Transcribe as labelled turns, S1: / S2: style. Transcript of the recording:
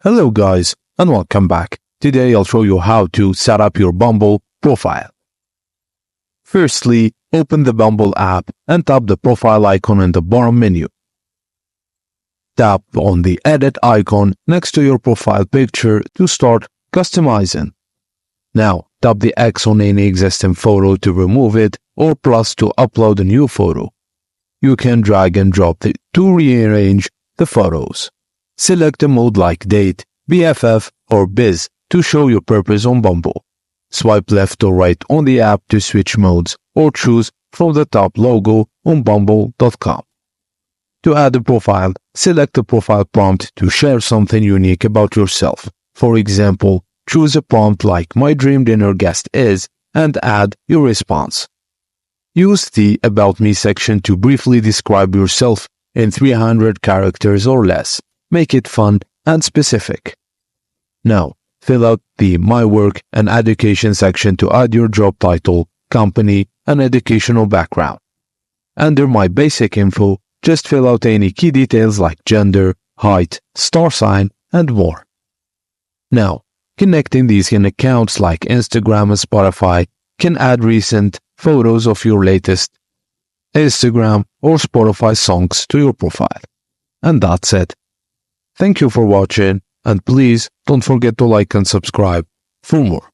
S1: Hello guys, and welcome back. Today I'll show you how to set up your Bumble profile. Firstly, open the Bumble app and tap the profile icon in the bottom menu. Tap on the edit icon next to your profile picture to start customizing. Now, tap the X on any existing photo to remove it or plus to upload a new photo. You can drag and drop to rearrange the photos. Select a mode like Date, BFF, or Biz to show your purpose on Bumble. Swipe left or right on the app to switch modes or choose from the top logo on bumble.com. To add a profile, select the profile prompt to share something unique about yourself. For example, choose a prompt like "My dream dinner guest is" and add your response. Use the About Me section to briefly describe yourself in 300 characters or less. Make it fun and specific. Now, fill out the My Work and Education section to add your job title, company, and educational background. Under My Basic Info, just fill out any key details like gender, height, star sign, and more. Now, connecting these in accounts like Instagram and Spotify can add recent photos of your latest Instagram or Spotify songs to your profile. And that's it. Thank you for watching, and please don't forget to like and subscribe for more.